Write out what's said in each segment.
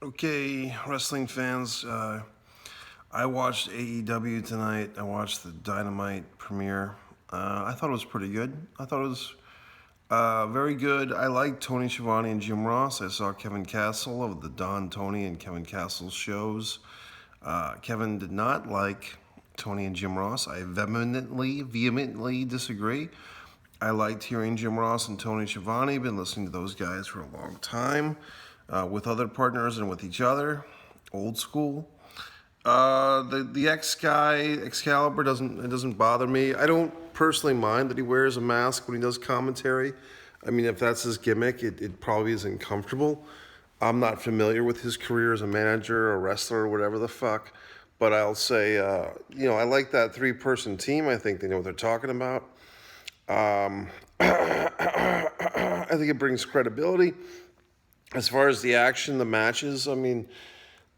Okay, wrestling fans, I watched AEW tonight. I watched the Dynamite premiere. I thought it was pretty good. I thought it was very good. I liked Tony Schiavone and Jim Ross. I saw Kevin Castle of the Don, Tony, and Kevin Castle shows. Kevin did not like Tony and Jim Ross. I vehemently disagree. I liked hearing Jim Ross and Tony Schiavone. Been listening to those guys for a long time, with other partners and with each other, old school. The X guy, Excalibur, doesn't bother me. I don't personally mind that he wears a mask when he does commentary. I mean, if that's his gimmick, it probably isn't comfortable. I'm not familiar with his career as a manager or wrestler or whatever the fuck, but I'll say, I like that three-person team. I think they know what they're talking about. I think it brings credibility. As far as the action, the matches, I mean,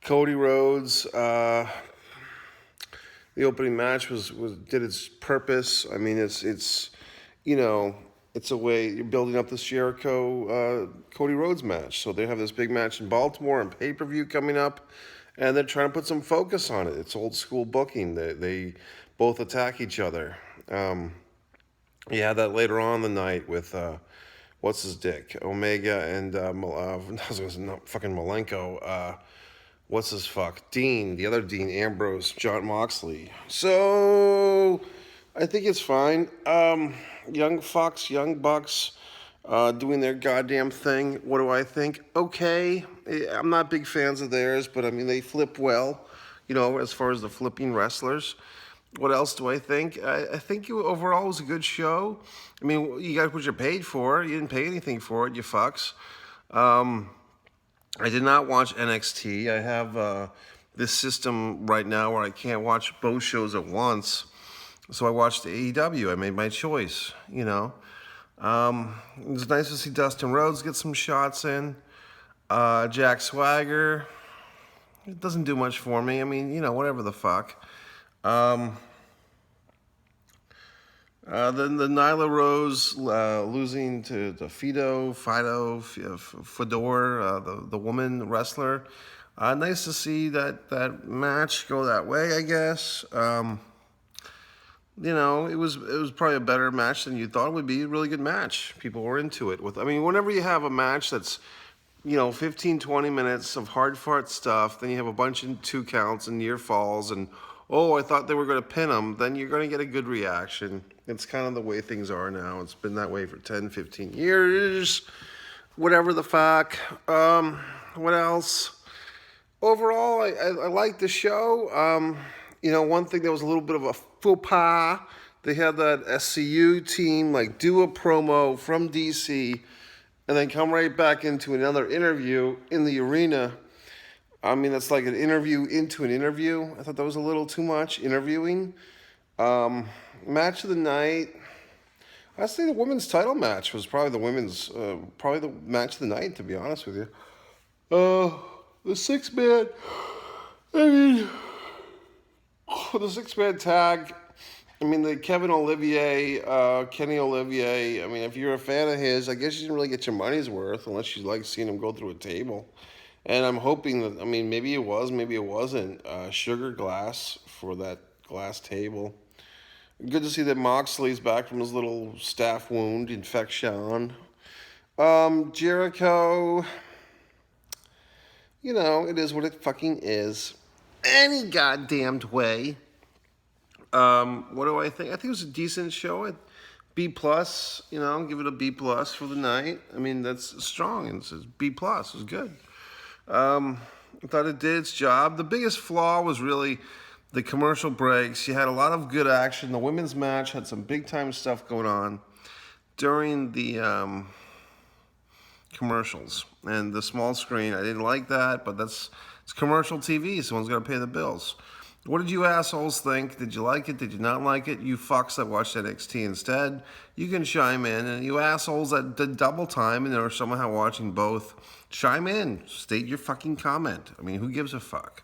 Cody Rhodes, the opening match did its purpose. I mean, it's a way you're building up this Jericho Cody Rhodes match. So they have this big match in Baltimore and pay-per-view coming up, and they're trying to put some focus on it. It's old school booking. They both attack each other. You had that later on in the night with what's his dick, Omega and fucking Malenko. What's his fuck? Dean, the other Dean, Ambrose, John Moxley. So I think it's fine. Young Bucks, doing their goddamn thing. What do I think? Okay. I'm not big fans of theirs, but I mean, they flip well, as far as the flipping wrestlers. What else do I think? I think overall it was a good show. I mean, you got what you paid for. You didn't pay anything for it, you fucks. I did not watch NXT. I have this system right now where I can't watch both shows at once. So I watched AEW. I made my choice, It was nice to see Dustin Rhodes get some shots in. Jack Swagger, it doesn't do much for me. I mean, whatever the fuck. Then the Nyla Rose losing to Fedor, the woman wrestler. Nice to see that match go that way, I guess. It was probably a better match than you thought it would be. A really good match. People were into it. Whenever you have a match that's 15, 20 minutes of hard fart stuff, then you have a bunch of 2 counts and near falls and, oh, I thought they were going to pin them, then you're going to get a good reaction. It's kind of the way things are now. It's been that way for 10, 15 years. Whatever the fuck. What else? Overall, I like the show. One thing that was a little bit of a faux pas, they had that SCU team do a promo from DC and then come right back into another interview in the arena. I mean, that's like an interview into an interview. I thought that was a little too much, interviewing. Match of the night. I'd say the women's title match was probably the match of the night, to be honest with you. The 6-man, the 6-man tag. I mean, the Kenny Olivier, if you're a fan of his, I guess you didn't really get your money's worth unless you like seeing him go through a table. And I'm hoping that, maybe it was, maybe it wasn't, sugar glass for that glass table. Good to see that Moxley's back from his little staph wound infection. Jericho, it is what it fucking is. Any goddamned way. What do I think? I think it was a decent show. B+, give it a B+ for the night. That's strong. It's B+, it was good. I thought it did its job. The biggest flaw was really the commercial breaks. You had a lot of good action. The women's match had some big-time stuff going on during the commercials. And the small screen, I didn't like that, but it's commercial TV. Someone's got to pay the bills. What did you assholes think? Did you like it? Did you not like it? You fucks that watched NXT instead, you can chime in. And you assholes that did double time and are somehow watching both, chime in. State your fucking comment. Who gives a fuck?